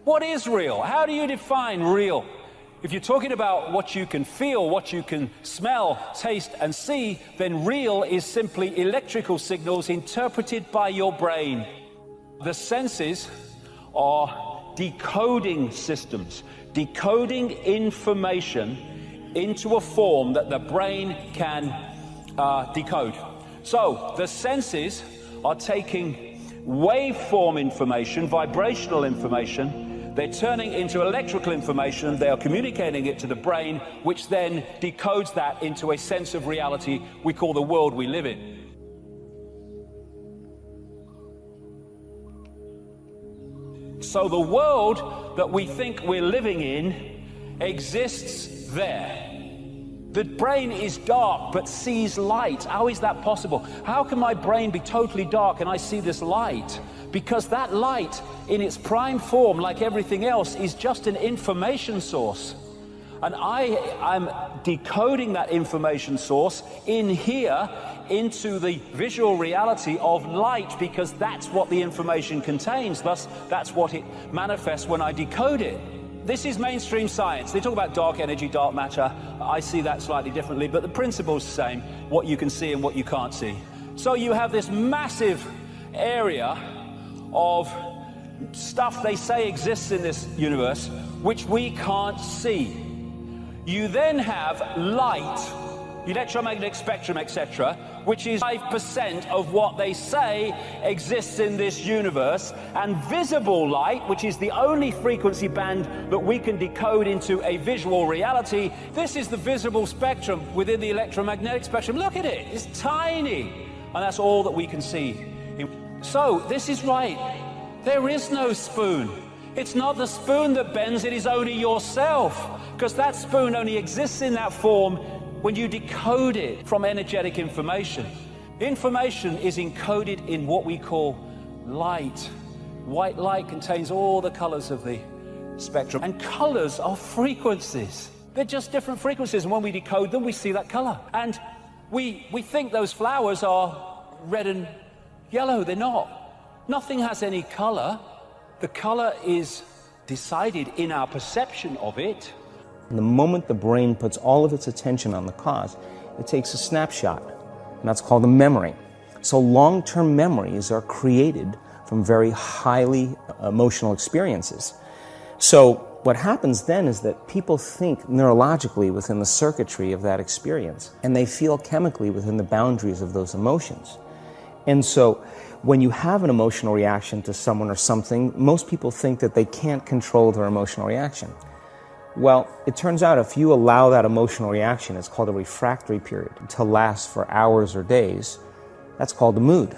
What is real? How do you define real? If you're talking about what you can feel, what you can smell, taste, and see, then real is simply electrical signals interpreted by your brain. The senses are decoding systems, decoding information into a form that the brain can decode. So the senses are taking waveform information, vibrational information, they're turning into electrical information, they are communicating it to the brain, which then decodes that into a sense of reality we call the world we live in. So the world that we think we're living in exists there. The brain is dark but sees light. How is that possible? How can my brain be totally dark and I see this light? Because that light in its prime form, like everything else, is just an information source. And I'm decoding that information source in here into the visual reality of light, because that's what the information contains. Thus, that's what it manifests when I decode it. This is mainstream science. They talk about dark energy, dark matter. I see that slightly differently, but the principle's the same, what you can see and what you can't see. So you have this massive area of stuff they say exists in this universe, which we can't see. You then have light, electromagnetic spectrum, etc., which is 5% of what they say exists in this universe, and visible light, which is the only frequency band that we can decode into a visual reality. This is the visible spectrum within the electromagnetic spectrum. Look at it, it's tiny, and that's all that we can see. So this is right, there is no spoon. It's not the spoon that bends, it is only yourself, because that spoon only exists in that form when you decode it from energetic information. Information is encoded in what we call light. White light contains all the colors of the spectrum, and colors are frequencies. They're just different frequencies, and when we decode them, we see that color. And we think those flowers are red and yellow. They're not. Nothing has any color. The color is decided in our perception of it. And the moment the brain puts all of its attention on the cause, it takes a snapshot, and that's called a memory. So long-term memories are created from very highly emotional experiences. So what happens then is that people think neurologically within the circuitry of that experience, and they feel chemically within the boundaries of those emotions. And so when you have an emotional reaction to someone or something, most people think that they can't control their emotional reaction. Well, it turns out if you allow that emotional reaction, it's called a refractory period, to last for hours or days, that's called a mood.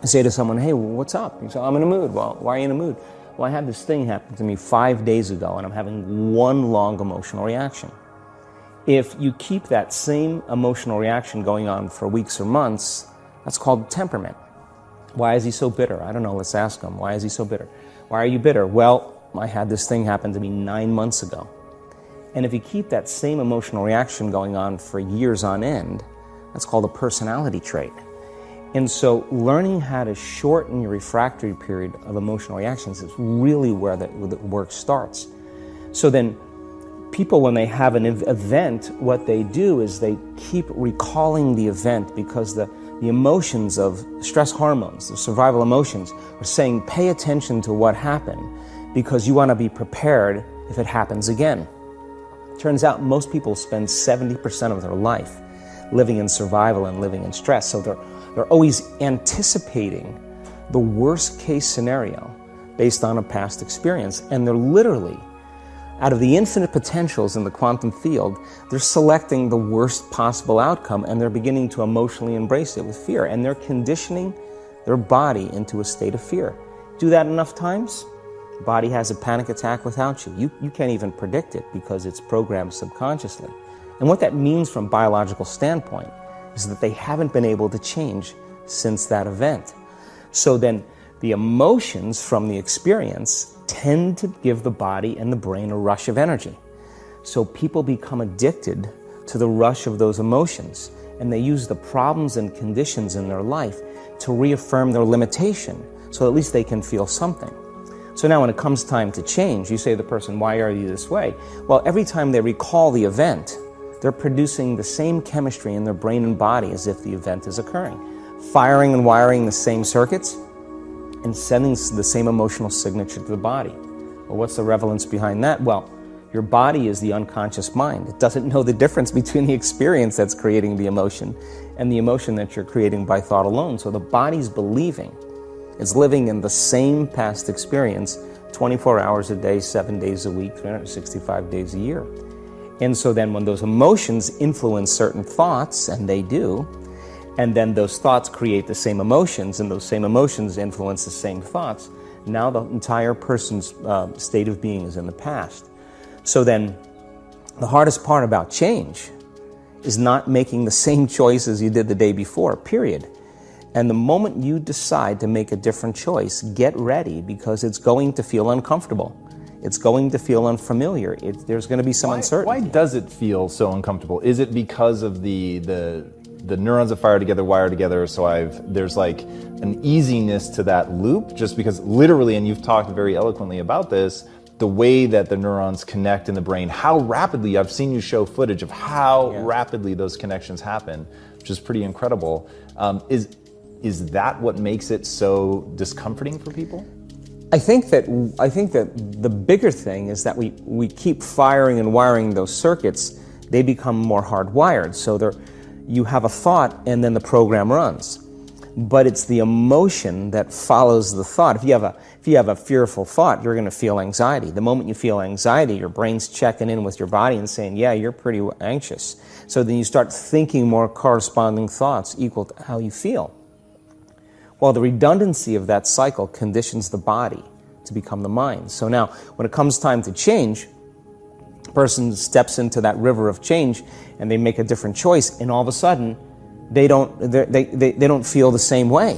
I say to someone, hey, what's up? You say, I'm in a mood. Well, why are you in a mood? Well, I had this thing happen to me 5 days ago, and I'm having one long emotional reaction. If you keep that same emotional reaction going on for weeks or months, that's called temperament. Why is he so bitter? I don't know, let's ask him. Why is he so bitter? Why are you bitter? Well, I had this thing happen to me 9 months ago. And if you keep that same emotional reaction going on for years on end, that's called a personality trait. And so learning how to shorten your refractory period of emotional reactions is really where the work starts. So then people, when they have an event, what they do is they keep recalling the event, because the emotions of stress hormones, the survival emotions, are saying pay attention to what happened, because you want to be prepared if it happens again. Turns out most people spend 70% of their life living in survival and living in stress, so they're always anticipating the worst case scenario based on a past experience, and they're literally, out of the infinite potentials in the quantum field, they're selecting the worst possible outcome, and they're beginning to emotionally embrace it with fear, and they're conditioning their body into a state of fear. Do that enough times, the body has a panic attack without you. You can't even predict it because it's programmed subconsciously. And what that means from a biological standpoint is that they haven't been able to change since that event. So then the emotions from the experience tend to give the body and the brain a rush of energy. So people become addicted to the rush of those emotions, and they use the problems and conditions in their life to reaffirm their limitation, so at least they can feel something. So now when it comes time to change, you say to the person, why are you this way? Well, every time they recall the event, they're producing the same chemistry in their brain and body as if the event is occurring, firing and wiring the same circuits and sending the same emotional signature to the body. Well, what's the relevance behind that? Well, your body is the unconscious mind. It doesn't know the difference between the experience that's creating the emotion and the emotion that you're creating by thought alone. So the body's believing, it's living in the same past experience 24 hours a day, 7 days a week, 365 days a year. And so then when those emotions influence certain thoughts, and they do, and then those thoughts create the same emotions, and those same emotions influence the same thoughts, now the entire person's state of being is in the past. So then the hardest part about change is not making the same choices you did the day before, period. And the moment you decide to make a different choice, get ready, because it's going to feel uncomfortable. It's going to feel unfamiliar. There's going to be some uncertainty. Why does it feel so uncomfortable? Is it because of the neurons that fire together wire together, so there's like an easiness to that loop, just because literally, and you've talked very eloquently about this, the way that the neurons connect in the brain, how rapidly, I've seen you show footage of how rapidly those connections happen, which is pretty incredible. Is that what makes it so discomforting for people? I think that the bigger thing is that we keep firing and wiring those circuits. They become more hardwired. So you have a thought and then the program runs. But it's the emotion that follows the thought. If you have a fearful thought, you're going to feel anxiety. The moment you feel anxiety, your brain's checking in with your body and saying, yeah, you're pretty anxious. So then you start thinking more corresponding thoughts equal to how you feel. Well, the redundancy of that cycle conditions the body to become the mind. So now, when it comes time to change, a person steps into that river of change and they make a different choice, and all of a sudden, they don't feel the same way.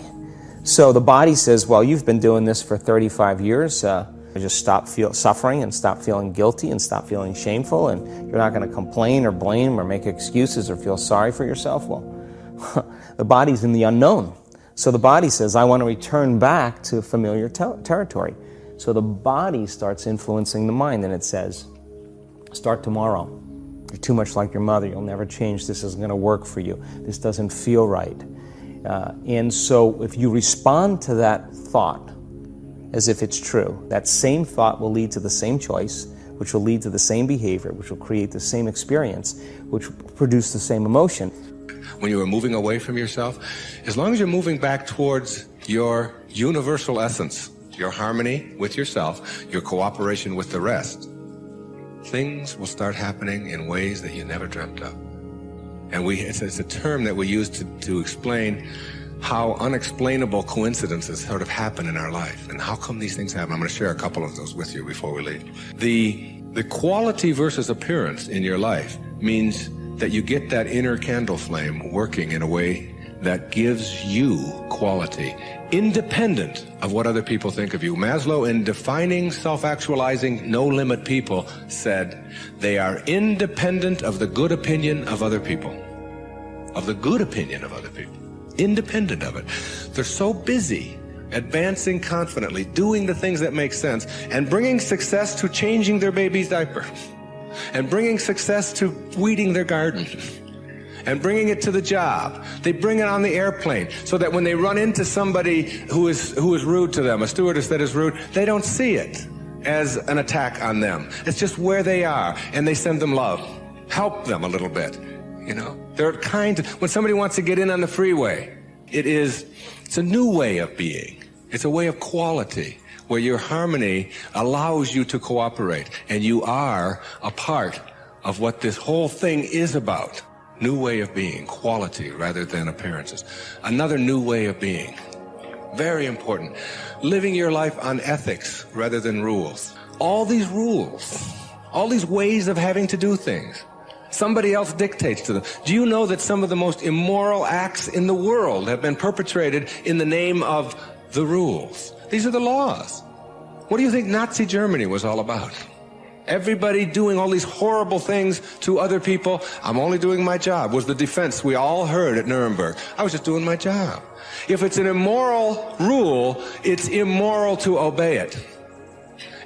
So the body says, well, you've been doing this for 35 years. Just stop suffering and stop feeling guilty and stop feeling shameful, and you're not going to complain or blame or make excuses or feel sorry for yourself. Well, the body's in the unknown. So the body says, I want to return back to familiar territory. So the body starts influencing the mind, and it says, start tomorrow. You're too much like your mother. You'll never change. This isn't going to work for you. This doesn't feel right. And so if you respond to that thought as if it's true, that same thought will lead to the same choice, which will lead to the same behavior, which will create the same experience, which will produce the same emotion. When you are moving away from yourself, as long as you're moving back towards your universal essence, your harmony with yourself, your cooperation with the rest, things will start happening in ways that you never dreamt of. And it's a term that we use to explain how unexplainable coincidences sort of happen in our life. And how come these things happen? I'm going to share a couple of those with you before we leave. The quality versus appearance in your life means that you get that inner candle flame working in a way that gives you quality, independent of what other people think of you. Maslow, in defining self-actualizing, no-limit people, said they are independent of the good opinion of other people. Of the good opinion of other people. Independent of it. They're so busy advancing confidently, doing the things that make sense, and bringing success to changing their baby's diaper, and bringing success to weeding their garden, and bringing it to the job. They bring it on the airplane, so that when they run into somebody who is rude to them, a stewardess that is rude, they don't see it as an attack on them. It's just where they are, and they send them love. Help them a little bit, you know. They're kind. When somebody wants to get in on the freeway, it's a new way of being. It's a way of quality, where your harmony allows you to cooperate, and you are a part of what this whole thing is about. New way of being, quality rather than appearances. Another new way of being, very important. Living your life on ethics rather than rules. All these rules, all these ways of having to do things, somebody else dictates to them. Do you know that some of the most immoral acts in the world have been perpetrated in the name of the rules? These are the laws. What do you think Nazi Germany was all about? Everybody doing all these horrible things to other people. I'm only doing my job, was the defense we all heard at Nuremberg. I was just doing my job. If it's an immoral rule, it's immoral to obey it.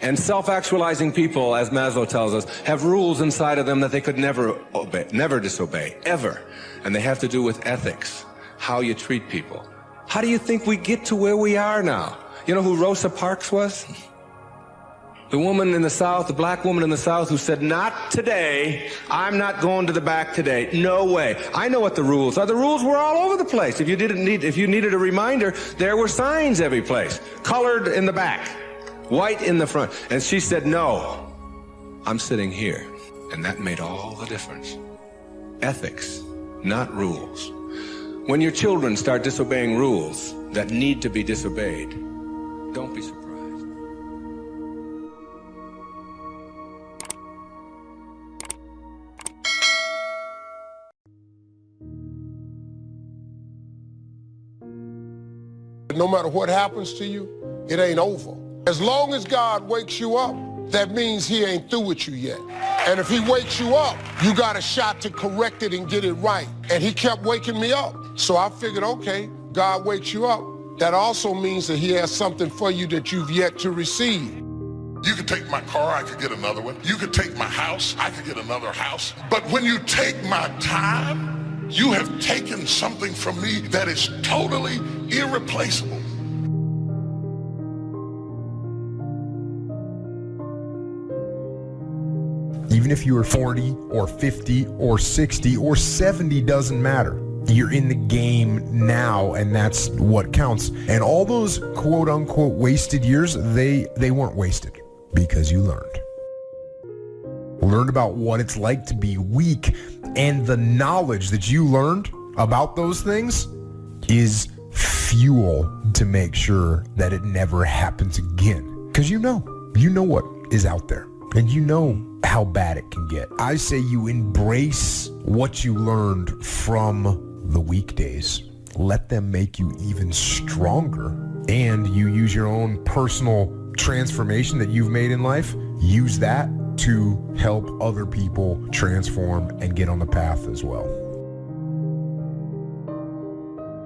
And self-actualizing people, as Maslow tells us, have rules inside of them that they could never obey, never disobey, ever. And they have to do with ethics, how you treat people. How do you think we get to where we are now? You know who Rosa Parks was? The woman in the South, the black woman in the South who said, not today, I'm not going to the back today, no way. I know what the rules are. The rules were all over the place. If you needed a reminder, there were signs every place, colored in the back, white in the front. And she said, no, I'm sitting here. And that made all the difference. Ethics, not rules. When your children start disobeying rules that need to be disobeyed, don't be surprised. No matter what happens to you, it ain't over. As long as God wakes you up, that means he ain't through with you yet. And if he wakes you up, you got a shot to correct it and get it right. And he kept waking me up. So I figured, okay, God wakes you up. That also means that he has something for you that you've yet to receive. You could take my car, I could get another one. You could take my house, I could get another house. But when you take my time, you have taken something from me that is totally irreplaceable. Even if you are 40 or 50 or 60 or 70, doesn't matter. You're in the game now, and that's what counts. And all those quote unquote wasted years, they weren't wasted because you learned. Learned about what it's like to be weak, and the knowledge that you learned about those things is fuel to make sure that it never happens again. Because you know what is out there, and you know how bad it can get. I say you embrace what you learned from the weekdays. Let them make you even stronger, and you use your own personal transformation that you've made in life. Use that to help other people transform and get on the path as well.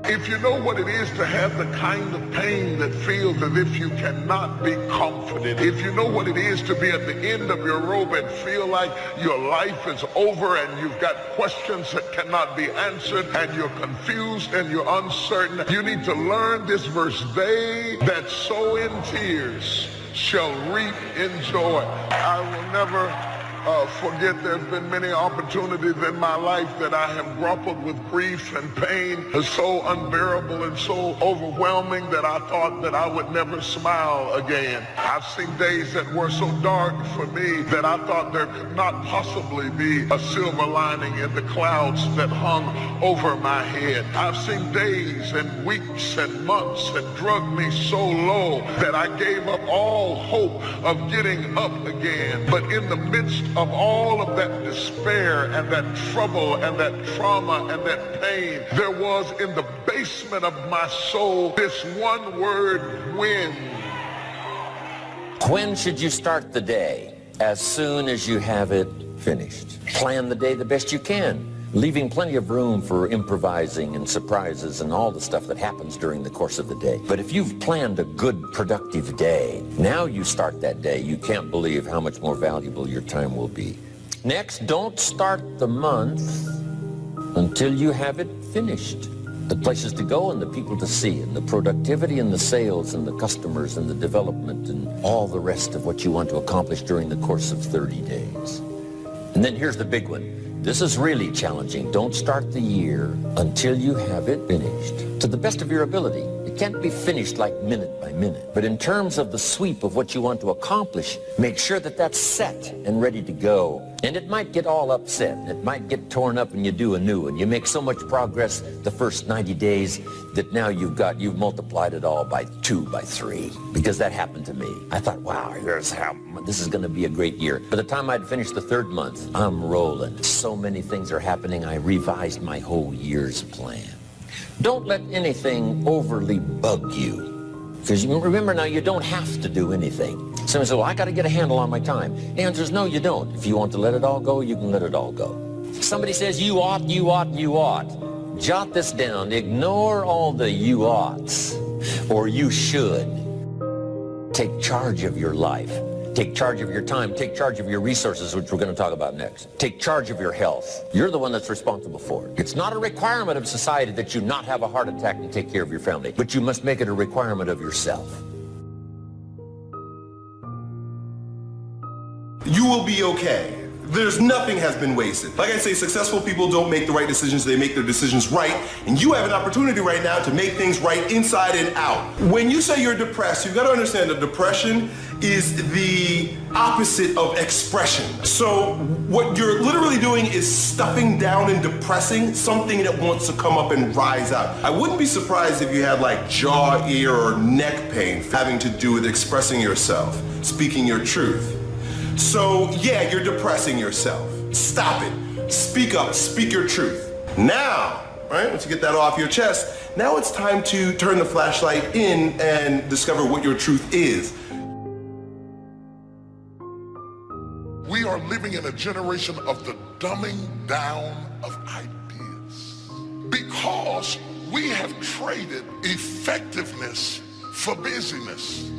If you know what it is to have the kind of pain that feels as if you cannot be comforted, if you know what it is to be at the end of your rope and feel like your life is over and you've got questions that cannot be answered and you're confused and you're uncertain, you need to learn this verse. They that sow in tears shall reap in joy. I will never forget there's been many opportunities in my life that I have grappled with grief and pain so unbearable and so overwhelming that I thought that I would never smile again. I've seen days that were so dark for me that I thought there could not possibly be a silver lining in the clouds that hung over my head. I've seen days and weeks and months that drug me so low that I gave up all hope of getting up again. But in the midst of all of that despair and that trouble and that trauma and that pain, there was in the basement of my soul this one word, when. When should you start the day? As soon as you have it finished. Plan the day the best you can, leaving plenty of room for improvising and surprises and all the stuff that happens during the course of the day. But if you've planned a good, productive day, now you start that day, you can't believe how much more valuable your time will be. Next, don't start the month until you have it finished. The places to go and the people to see and the productivity and the sales and the customers and the development and all the rest of what you want to accomplish during the course of 30 days. And then here's the big one. This is really challenging. Don't start the year until you have it finished to the best of your ability. It can't be finished like minute by minute. But in terms of the sweep of what you want to accomplish, make sure that that's set and ready to go. And it might get all upset. It might get torn up and you do anew. And you make so much progress the first 90 days that now you've multiplied it all by 2, by 3. Because that happened to me. I thought, wow, this is going to be a great year. By the time I'd finished the 3rd month, I'm rolling. So many things are happening, I revised my whole year's plan. Don't let anything overly bug you. Because remember now, you don't have to do anything. Someone says, well, I got to get a handle on my time. The answer is no, you don't. If you want to let it all go, you can let it all go. Somebody says, you ought, you ought, you ought. Jot this down. Ignore all the you oughts or you should. Take charge of your life. Take charge of your time. Take charge of your resources, which we're going to talk about next. Take charge of your health. You're the one that's responsible for it. It's not a requirement of society that you not have a heart attack and take care of your family, but you must make it a requirement of yourself. You will be okay. There's nothing has been wasted. Like I say, successful people don't make the right decisions, they make their decisions right. And you have an opportunity right now to make things right inside and out. When you say you're depressed, you've got to understand that depression is the opposite of expression. So what you're literally doing is stuffing down and depressing something that wants to come up and rise out. I wouldn't be surprised if you had like jaw, ear, or neck pain having to do with expressing yourself, speaking your truth. So yeah, you're depressing yourself. Stop it. Speak up, speak your truth. Now, right, once you get that off your chest, now it's time to turn the flashlight in and discover what your truth is. We are living in a generation of the dumbing down of ideas because we have traded effectiveness for busyness.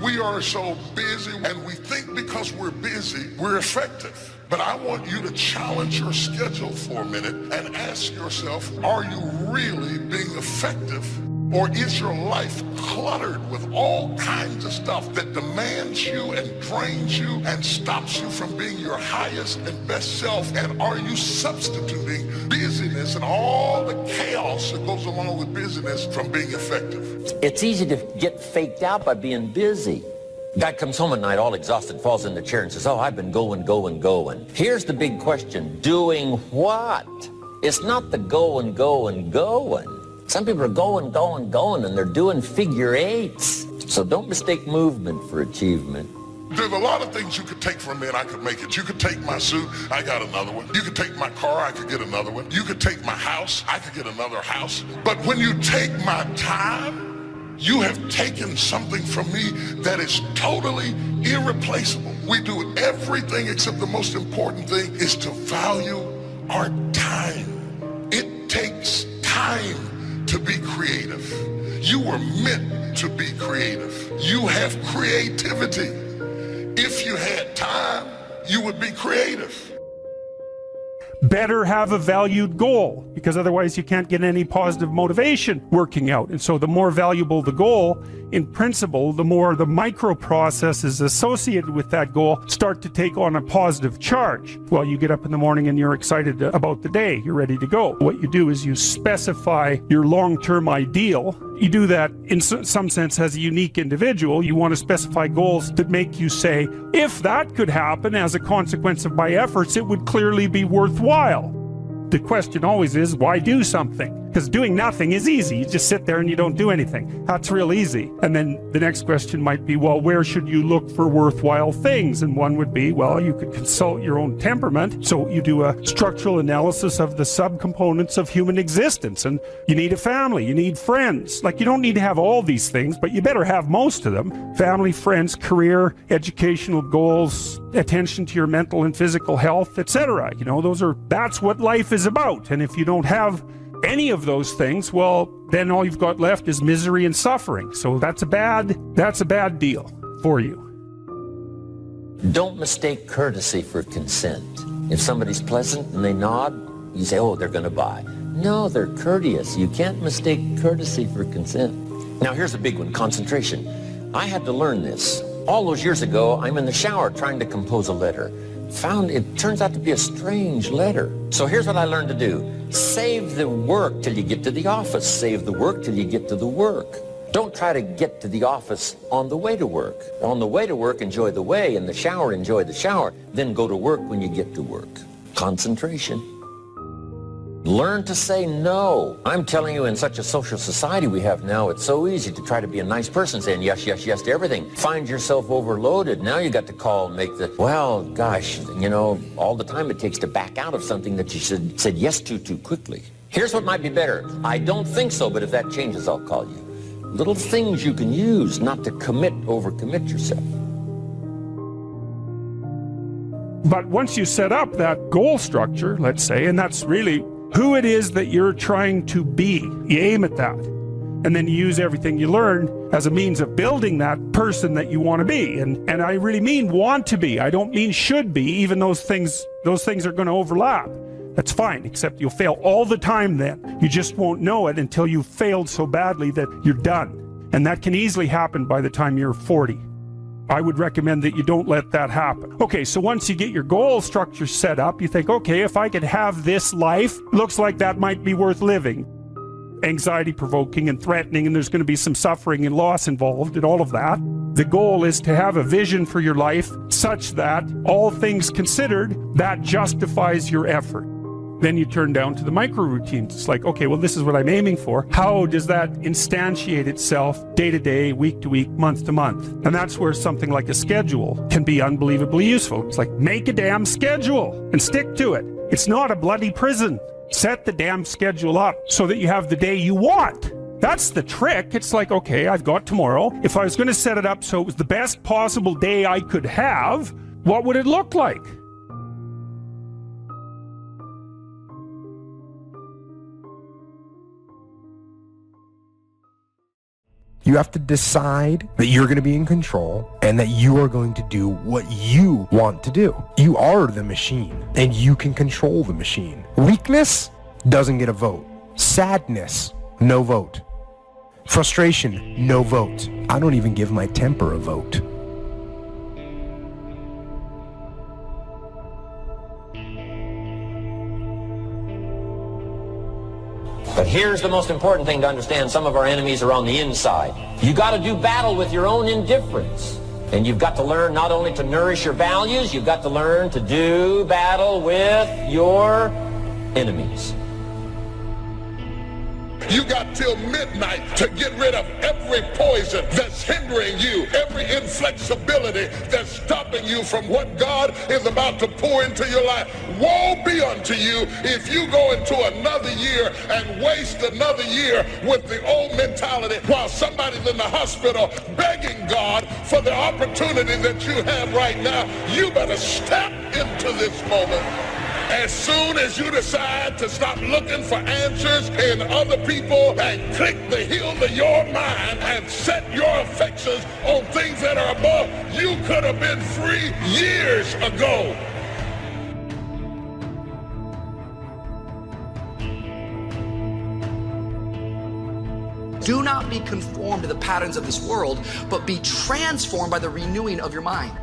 We are so busy and we think because we're busy, we're effective. But I want you to challenge your schedule for a minute and ask yourself, are you really being effective? Or is your life cluttered with all kinds of stuff that demands you and drains you and stops you from being your highest and best self? And are you substituting busyness and all the chaos that goes along with busyness from being effective? It's easy to get faked out by being busy. Guy comes home at night all exhausted, falls in the chair and says, oh, I've been going. Here's the big question, doing what? It's not the going. Some people are going, and they're doing figure eights. So don't mistake movement for achievement. There's a lot of things you could take from me and I could make it. You could take my suit, I got another one. You could take my car, I could get another one. You could take my house, I could get another house. But when you take my time, you have taken something from me that is totally irreplaceable. We do everything except the most important thing is to value our time. It takes time to be creative. You were meant to be creative. You have creativity. If you had time, you would be creative. Better have a valued goal, because otherwise you can't get any positive motivation working out. And so the more valuable the goal, in principle, the more the micro processes associated with that goal start to take on a positive charge. Well, you get up in the morning and you're excited about the day, you're ready to go. What you do is you specify your long-term ideal. You do that in some sense as a unique individual. You want to specify goals that make you say, if that could happen as a consequence of my efforts, it would clearly be worthwhile. The question always is, why do something? Because doing nothing is easy. You just sit there and you don't do anything. That's real easy. And then the next question might be, well, where should you look for worthwhile things? And one would be, well, you could consult your own temperament. So you do a structural analysis of the subcomponents of human existence. And you need a family, you need friends. Like, you don't need to have all these things, but you better have most of them. Family, friends, career, educational goals, attention to your mental and physical health, etc. You know, that's what life is about. And if you don't have any of those things, well, then all you've got left is misery and suffering. So that's a bad deal for you. Don't mistake courtesy for consent. If somebody's pleasant and they nod, you say, oh, they're going to buy. No, they're courteous. You can't mistake courtesy for consent. Now, here's a big one, concentration. I had to learn this. All those years ago, I'm in the shower trying to compose a letter. Found it turns out to be a strange letter. So here's what I learned to do. Save the work till you get to the office. Save the work till you get to the work. Don't try to get to the office on the way to work. On the way to work, enjoy the way. In the shower, enjoy the shower. Then go to work when you get to work. Concentration. Learn to say no. I'm telling you, in such a social society we have now, it's so easy to try to be a nice person, saying yes, yes, yes to everything. Find yourself overloaded. Now you got to call and make well, gosh, you know, all the time it takes to back out of something that you said yes to too quickly. Here's what might be better. I don't think so, but if that changes, I'll call you. Little things you can use not to overcommit yourself. But once you set up that goal structure, let's say, and that's really who it is that you're trying to be, you aim at that. and then you use everything you learned as a means of building that person that you want to be. And I really mean want to be. I don't mean should be, even those things are going to overlap. That's fine, except you'll fail all the time then. You just won't know it until you've failed so badly that you're done. And that can easily happen by the time you're 40. I would recommend that you don't let that happen. Okay, so once you get your goal structure set up, you think, okay, if I could have this life, looks like that might be worth living. Anxiety provoking and threatening, and there's going to be some suffering and loss involved and all of that. The goal is to have a vision for your life such that, all things considered, that justifies your effort. Then you turn down to the micro routines. It's like, okay, well, this is what I'm aiming for. How does that instantiate itself day to day, week to week, month to month? And that's where something like a schedule can be unbelievably useful. It's like, make a damn schedule and stick to it. It's not a bloody prison. Set the damn schedule up so that you have the day you want. That's the trick. It's like, okay, I've got tomorrow. If I was going to set it up so it was the best possible day I could have, what would it look like? You have to decide that you're going to be in control and that you are going to do what you want to do. You are the machine and you can control the machine. Weakness doesn't get a vote. Sadness, no vote. Frustration, no vote. I don't even give my temper a vote. But here's the most important thing to understand. Some of our enemies are on the inside. You got to do battle with your own indifference. And you've got to learn not only to nourish your values, you've got to learn to do battle with your enemies. You got till midnight to get rid of every poison that's hindering you, every inflexibility that's stopping you from what God is about to pour into your life. Woe be unto you if you go into another year and waste another year with the old mentality while somebody's in the hospital begging God for the opportunity that you have right now. You better step into this moment. As soon as you decide to stop looking for answers in other people and click the heels of your mind and set your affections on things that are above, you could have been free years ago. Do not be conformed to the patterns of this world, but be transformed by the renewing of your mind.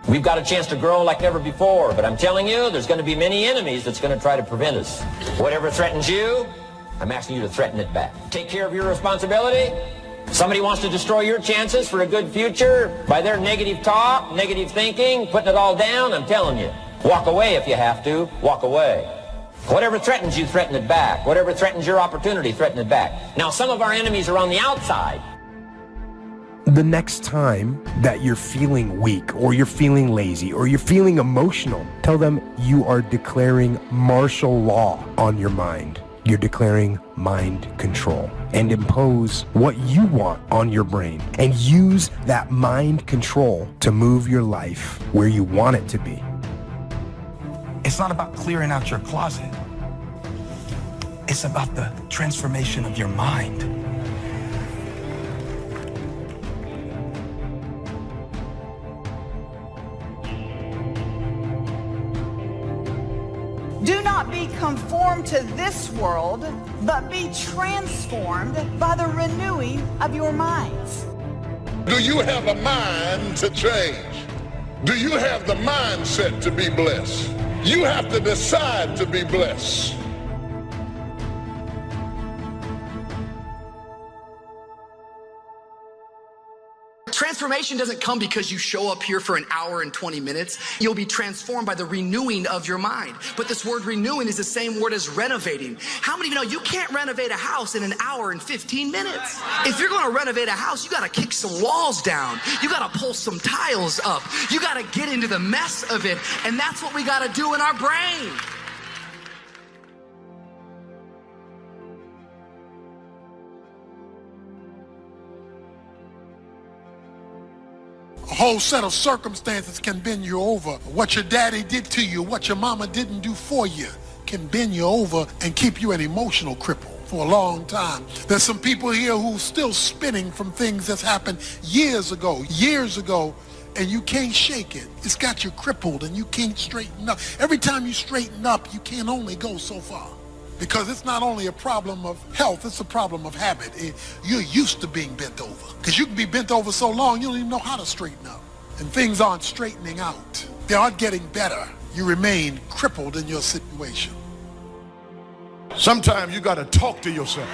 We've got a chance to grow like never before, but I'm telling you, there's going to be many enemies that's going to try to prevent us. Whatever threatens you, I'm asking you to threaten it back. Take care of your responsibility. Somebody wants to destroy your chances for a good future by their negative talk, negative thinking, putting it all down, I'm telling you, walk away if you have to, walk away. Whatever threatens you, threaten it back. Whatever threatens your opportunity, threaten it back. Now, some of our enemies are on the outside. The next time that you're feeling weak or you're feeling lazy or you're feeling emotional, tell them you are declaring martial law on your mind. You're declaring mind control and impose what you want on your brain and use that mind control to move your life where you want it to be. It's not about clearing out your closet. It's about the transformation of your mind. Do not be conformed to this world, but be transformed by the renewing of your minds. Do you have a mind to change? Do you have the mindset to be blessed? You have to decide to be blessed. Transformation doesn't come because you show up here for an hour and 20 minutes. You'll be transformed by the renewing of your mind. But this word renewing is the same word as renovating. How many of you know you can't renovate a house in an hour and 15 minutes? If you're going to renovate a house, you got to kick some walls down. You got to pull some tiles up. You got to get into the mess of it. And that's what we got to do in our brain. A whole set of circumstances can bend you over. What your daddy did to you, what your mama didn't do for you, can bend you over and keep you an emotional cripple for a long time. There's some people here who are still spinning from things that's happened years ago, and you can't shake it. It's got you crippled and you can't straighten up. Every time you straighten up, you can only go so far. Because it's not only a problem of health, it's a problem of habit. You're used to being bent over. Because you can be bent over so long, you don't even know how to straighten up. And things aren't straightening out. They aren't getting better. You remain crippled in your situation. Sometimes you got to talk to yourself.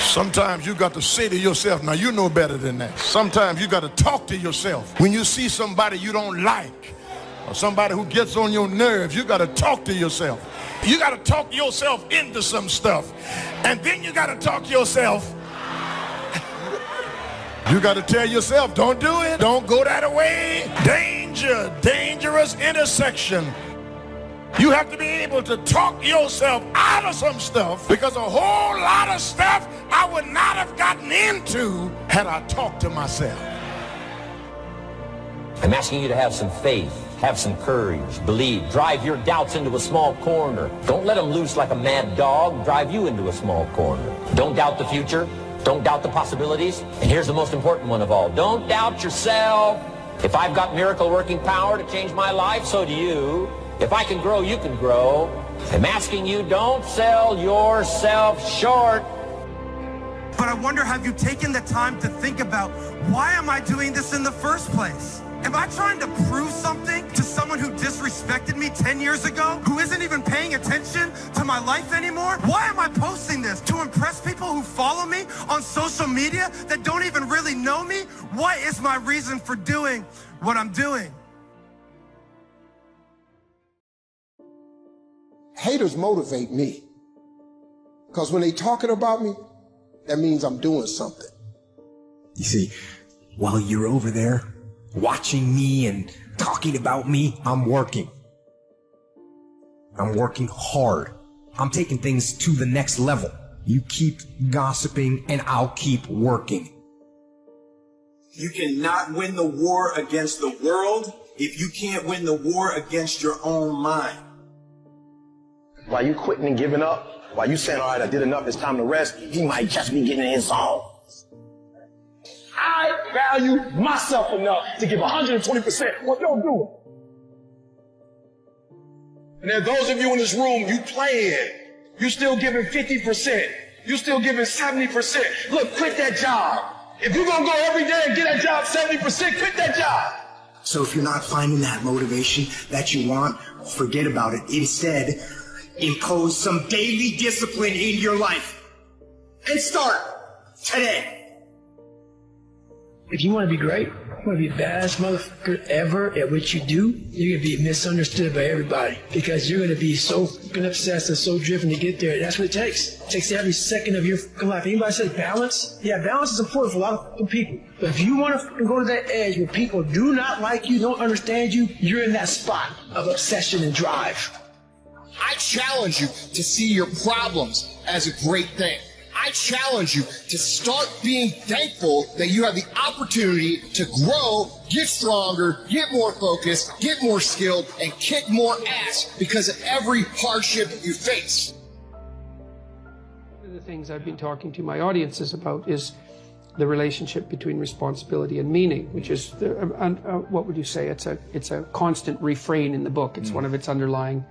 Sometimes you got to say to yourself, now you know better than that. Sometimes you got to talk to yourself. When you see somebody you don't like, or somebody who gets on your nerves, you got to talk to yourself. You got to talk yourself into some stuff. And then you got to talk yourself. You got to tell yourself, don't do it. Don't go that way. Danger, dangerous intersection. You have to be able to talk yourself out of some stuff, because a whole lot of stuff I would not have gotten into had I talked to myself. I'm asking you to have some faith, have some courage, believe, drive your doubts into a small corner. Don't let them loose like a mad dog, drive you into a small corner. Don't doubt the future. Don't doubt the possibilities. And here's the most important one of all. Don't doubt yourself. If I've got miracle working power to change my life, so do you. If I can grow, you can grow. I'm asking you, don't sell yourself short. But I wonder, have you taken the time to think about, why am I doing this in the first place? Am I trying to prove something to someone who disrespected me 10 years ago, who isn't even paying attention to my life anymore? Why am I posting this? To impress people who follow me on social media that don't even really know me? What is my reason for doing what I'm doing? Haters motivate me. Because when they talking about me, that means I'm doing something. You see, while you're over there watching me and talking about me, I'm working. I'm working hard. I'm taking things to the next level. You keep gossiping and I'll keep working. You cannot win the war against the world if you can't win the war against your own mind. While you quitting and giving up, while you saying, all right, I did enough, it's time to rest, he might just be getting in his zone. I value myself enough to give 120%. Well, don't do it. And then those of you in this room, you playing. You still giving 50%. You still giving 70%. Look, quit that job. If you're going to go every day and get that job 70%, quit that job. So if you're not finding that motivation that you want, forget about it. Instead, impose some daily discipline in your life. And start today. If you want to be great, you want to be the baddest motherfucker ever at what you do, you're going to be misunderstood by everybody, because you're going to be so obsessed and so driven to get there. That's what it takes. It takes every second of your life. Anybody says balance? Yeah, balance is important for a lot of people. But if you want to go to that edge where people do not like you, don't understand you, you're in that spot of obsession and drive. I challenge you to see your problems as a great thing. I challenge you to start being thankful that you have the opportunity to grow, get stronger, get more focused, get more skilled, and kick more ass because of every hardship you face. One of the things I've been talking to my audiences about is the relationship between responsibility and meaning, which is, what would you say? It's a constant refrain in the book. It's one of its underlying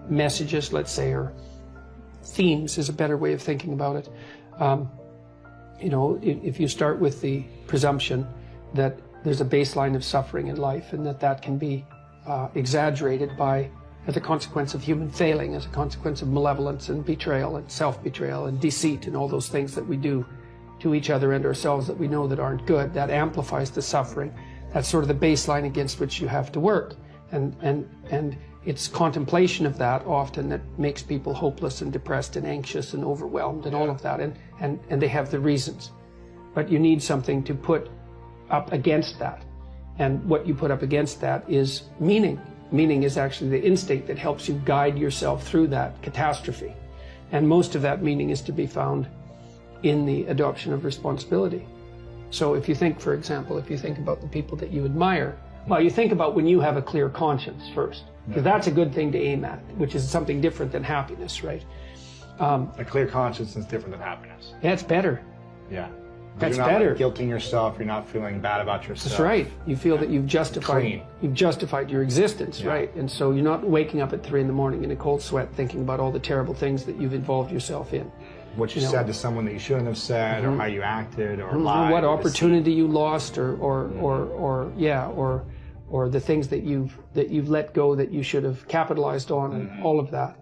messages, let's say, or themes is a better way of thinking about it. You know, if you start with the presumption that there's a baseline of suffering in life and that can be exaggerated as a consequence of human failing, as a consequence of malevolence and betrayal and self-betrayal and deceit and all those things that we do to each other and ourselves that we know that aren't good, that amplifies the suffering. That's sort of the baseline against which you have to work. And it's contemplation of that often that makes people hopeless and depressed and anxious and overwhelmed and all of that, and they have the reasons. But you need something to put up against that. And what you put up against that is meaning. Meaning is actually the instinct that helps you guide yourself through that catastrophe. And most of that meaning is to be found in the adoption of responsibility. So if you think, for example, if you think about the people that you admire, Well, you think about when you have a clear conscience first, because that's a good thing to aim at, which is something different than happiness, right? A clear conscience is different than happiness. Yeah, it's better. Yeah. That's you're not better. Like, guilting yourself. You're not feeling bad about yourself. That's right. You feel that you've justified Clean. you've justified your existence, right? And so you're not waking up at 3 in the morning in a cold sweat thinking about all the terrible things that you've involved yourself in. What you said to someone that you shouldn't have said, or how you acted, or lied. What opportunity you lost, or the things that you've let go that you should have capitalized on, and all of that.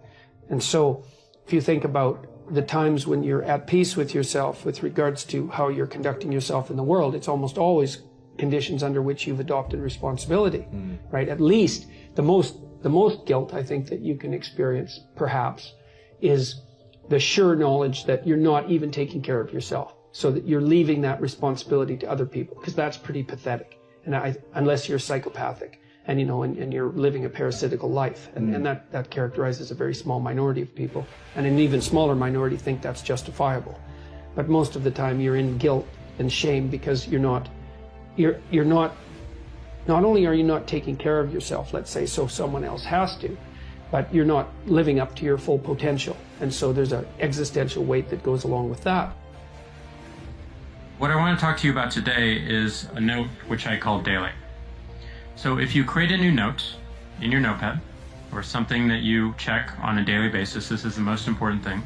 And so, if you think about the times when you're at peace with yourself with regards to how you're conducting yourself in the world, it's almost always conditions under which you've adopted responsibility, right? At least the most guilt I think that you can experience, perhaps, is the sure knowledge that you're not even taking care of yourself, so that you're leaving that responsibility to other people, because that's pretty pathetic. And unless you're psychopathic and you're living a parasitical life, and that characterizes a very small minority of people, and an even smaller minority think that's justifiable. But most of the time you're in guilt and shame because not only are you not taking care of yourself, let's say, so someone else has to, but you're not living up to your full potential. And so there's an existential weight that goes along with that. What I want to talk to you about today is a note which I call daily. So if you create a new note in your notepad, or something that you check on a daily basis, this is the most important thing.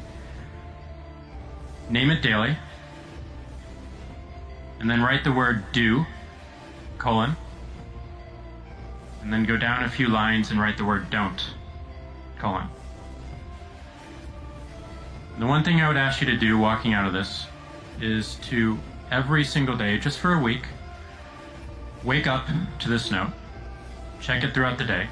Name it daily, and then write the word do, colon, and then go down a few lines and write the word don't, colon. The one thing I would ask you to do walking out of this is to, every single day, just for a week, wake up to this note, check it throughout the day,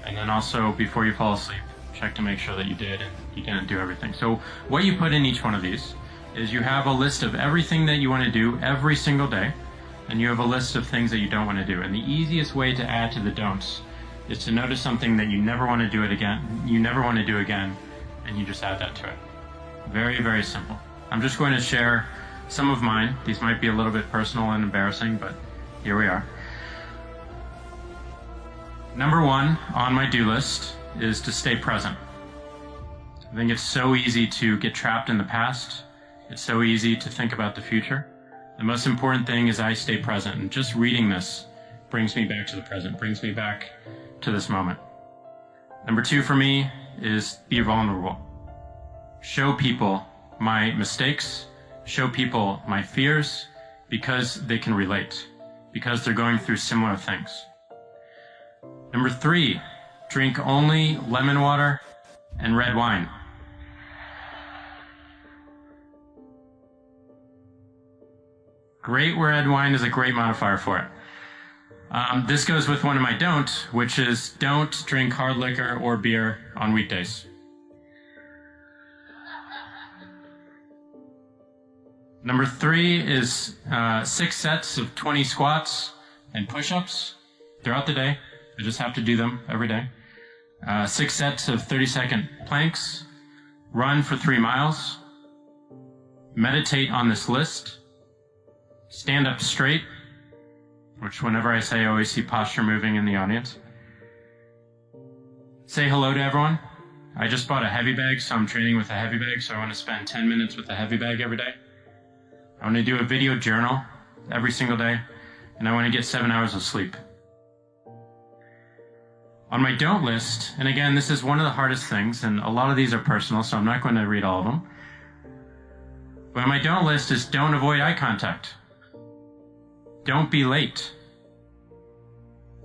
and then also before you fall asleep, check to make sure that you did and you didn't do everything. So what you put in each one of these is you have a list of everything that you want to do every single day, and you have a list of things that you don't want to do. And the easiest way to add to the don'ts is to notice something that you never want to do again, and you just add that to it. Very, very simple. I'm just going to share some of mine. These might be a little bit personal and embarrassing, but here we are. Number 1 on my do list is to stay present. I think it's so easy to get trapped in the past. It's so easy to think about the future. The most important thing is I stay present, and just reading this brings me back to the present, brings me back to this moment. Number 2 for me is be vulnerable. Show people my mistakes, show people my fears, because they can relate, because they're going through similar things. Number 3, drink only lemon water and red wine. Great red wine is a great modifier for it. This goes with one of my don't, which is don't drink hard liquor or beer on weekdays. Number 3 is 6 sets of 20 squats and push-ups throughout the day. I just have to do them every day. 6 sets of 30-second planks. Run for 3 miles. Meditate on this list. Stand up straight, which whenever I say, I always see posture moving in the audience. Say hello to everyone. I just bought a heavy bag, so I'm training with a heavy bag, so I want to spend 10 minutes with a heavy bag every day. I want to do a video journal every single day, and I want to get 7 hours of sleep. On my don't list, and again, this is one of the hardest things, and a lot of these are personal, so I'm not going to read all of them. But on my don't list is don't avoid eye contact. Don't be late.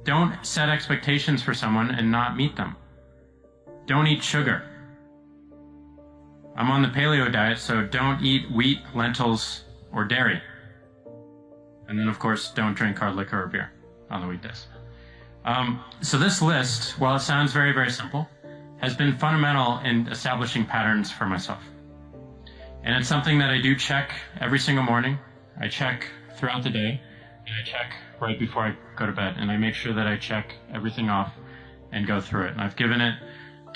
Don't set expectations for someone and not meet them. Don't eat sugar. I'm on the paleo diet, so don't eat wheat, lentils, or dairy. And then, of course, don't drink hard liquor or beer on the weekdays. So this list, while it sounds very, very simple, has been fundamental in establishing patterns for myself. And it's something that I do check every single morning. I check throughout the day, and I check right before I go to bed, and I make sure that I check everything off and go through it. And I've given it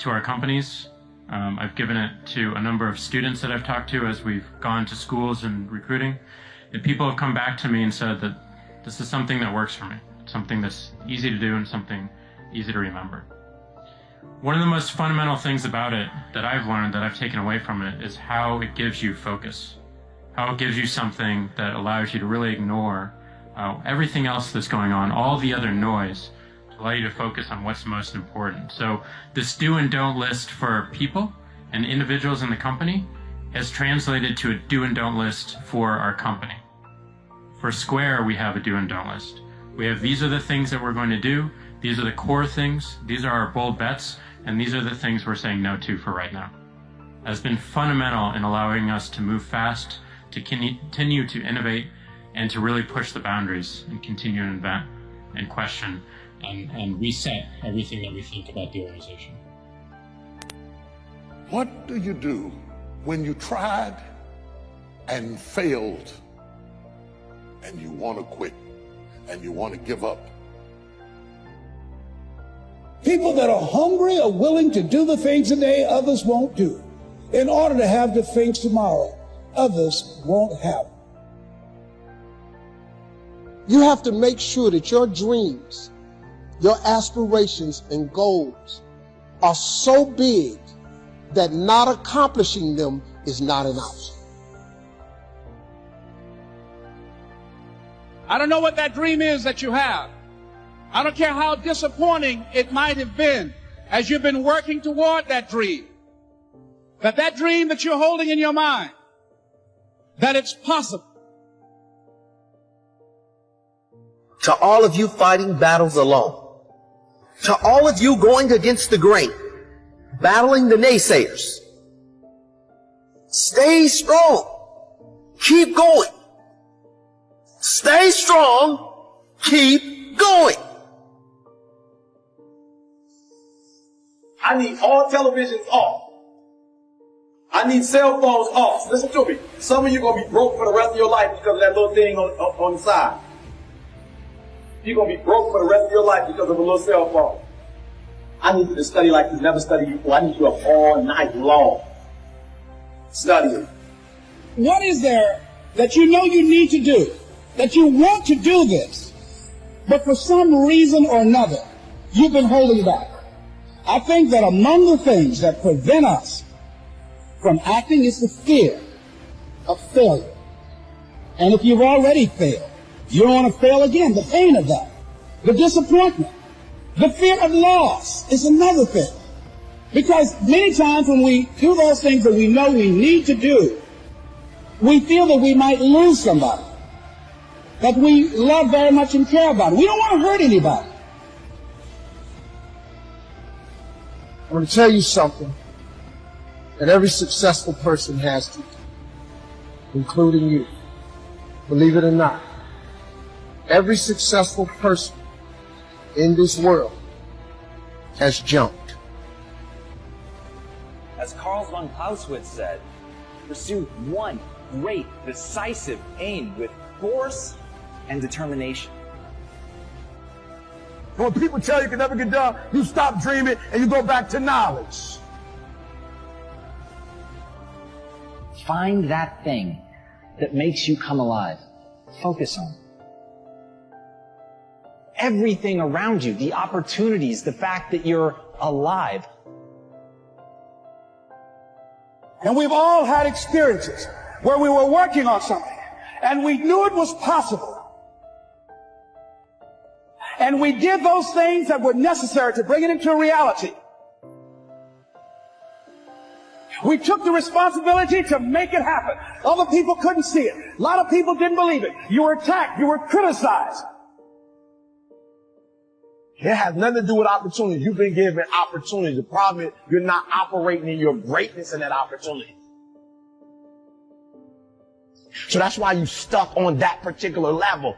to our companies. I've given it to a number of students that I've talked to as we've gone to schools and recruiting. And people have come back to me and said that this is something that works for me. something that's easy to do and something easy to remember. One of the most fundamental things about it that I've learned, that I've taken away from it, is how it gives you focus. How it gives you something that allows you to really ignore everything else that's going on, all the other noise, to allow you to focus on what's most important. So this do and don't list for people and individuals in the company has translated to a do and don't list for our company. For Square, we have a do and don't list. We have, these are the things that we're going to do, these are the core things, these are our bold bets, and these are the things we're saying no to for right now. That's been fundamental in allowing us to move fast, to continue to innovate, and to really push the boundaries and continue to invent and question and reset everything that we think about the organization. What do you do when you tried and failed and you want to quit and you want to give up? People that are hungry are willing to do the things today others won't do in order to have the things tomorrow others won't have. You have to make sure that your dreams, your aspirations and goals are so big that not accomplishing them is not an option. I don't know what that dream is that you have. I don't care how disappointing it might have been as you've been working toward that dream. That dream that you're holding in your mind, that it's possible. To all of you fighting battles alone, to all of you going against the grain, battling the naysayers, stay strong. Keep going. Stay strong. Keep going. I need all televisions off. I need cell phones off. Listen to me. Some of you are going to be broke for the rest of your life because of that little thing on the side. You're going to be broke for the rest of your life because of a little cell phone. I need you to study like you've never studied before. I need you up all night long studying. What is there that you know you need to do, that you want to do this, but for some reason or another, you've been holding back? I think that among the things that prevent us from acting is the fear of failure. And if you've already failed, you don't want to fail again. The pain of that, the disappointment, the fear of loss is another thing. Because many times when we do those things that we know we need to do, we feel that we might lose somebody that we love very much and care about. We don't want to hurt anybody. I want to tell you something that every successful person has to do, including you. Believe it or not, every successful person in this world has jumped. As Carl von Clausewitz said, pursue one great, decisive aim with force and determination. When people tell you can never get done, you stop dreaming and you go back to knowledge. Find that thing that makes you come alive. Focus on it. Everything around you, the opportunities, the fact that you're alive. And we've all had experiences where we were working on something and we knew it was possible. And we did those things that were necessary to bring it into reality. We took the responsibility to make it happen. Other people couldn't see it. A lot of people didn't believe it. You were attacked. You were criticized. It has nothing to do with opportunity. You've been given opportunity. The problem is you're not operating in your greatness in that opportunity. So that's why you're stuck on that particular level.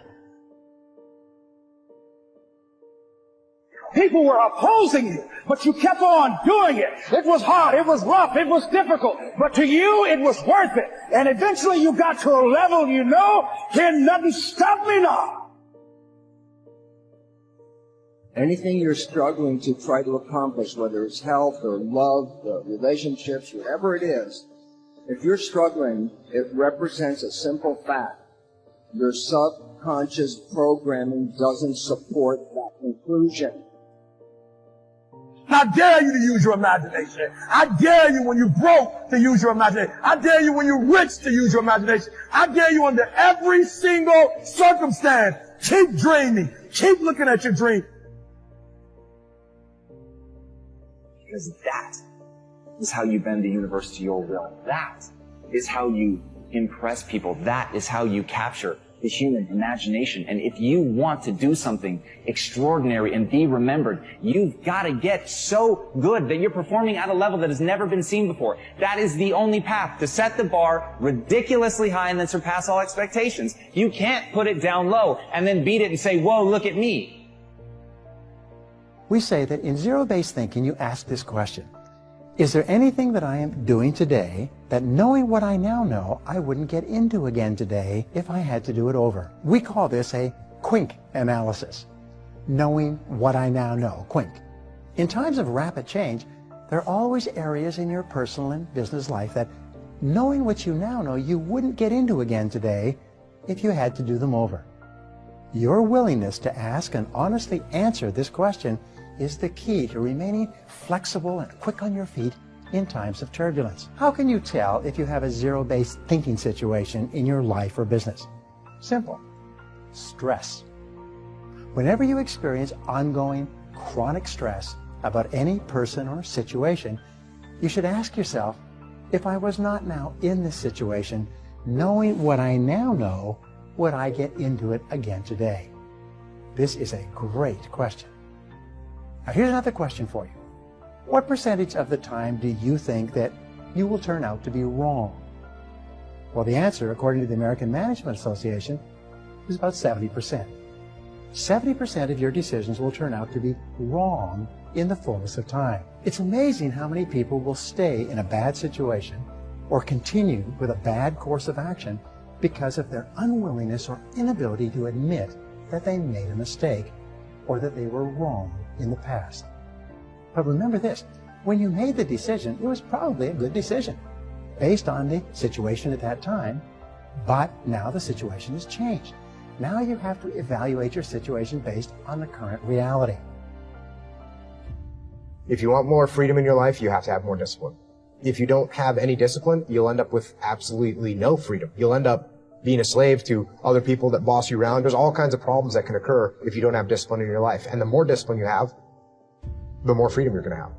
People were opposing you, but you kept on doing it. It was hard, it was rough, it was difficult, but to you it was worth it. And eventually you got to a level you know, can nothing stop me now. Anything you're struggling to try to accomplish, whether it's health or love, or relationships, whatever it is, if you're struggling, it represents a simple fact Your subconscious programming doesn't support that conclusion. I dare you to use your imagination. I dare you when you're broke to use your imagination. I dare you when you're rich to use your imagination. I dare you under every single circumstance. Keep dreaming. Keep looking at your dream. Because that is how you bend the universe to your will. That is how you impress people. That is how you capture the human imagination. And if you want to do something extraordinary and be remembered, you've got to get so good that you're performing at a level that has never been seen before. That is the only path to set the bar ridiculously high and then surpass all expectations. You can't put it down low and then beat it and say, whoa, look at me. We say that in zero-based thinking, you ask this question: is there anything that I am doing today that, knowing what I now know, I wouldn't get into again today if I had to do it over? We call this a quink analysis. Knowing what I now know, quink. In times of rapid change, there are always areas in your personal and business life that, knowing what you now know, you wouldn't get into again today if you had to do them over. Your willingness to ask and honestly answer this question is the key to remaining flexible and quick on your feet in times of turbulence. How can you tell if you have a zero-based thinking situation in your life or business? Simple. Stress. Whenever you experience ongoing chronic stress about any person or situation, you should ask yourself, if I was not now in this situation, knowing what I now know, would I get into it again today? This is a great question. Now here's another question for you. What percentage of the time do you think that you will turn out to be wrong? Well, the answer, according to the American Management Association, is about 70%. 70% of your decisions will turn out to be wrong in the fullness of time. It's amazing how many people will stay in a bad situation or continue with a bad course of action because of their unwillingness or inability to admit that they made a mistake or that they were wrong in the past. But remember this, when you made the decision, it was probably a good decision based on the situation at that time, but now the situation has changed. Now you have to evaluate your situation based on the current reality. If you want more freedom in your life, you have to have more discipline. If you don't have any discipline, you'll end up with absolutely no freedom. You'll end up being a slave to other people that boss you around. There's all kinds of problems that can occur if you don't have discipline in your life. And the more discipline you have, the more freedom you're going to have.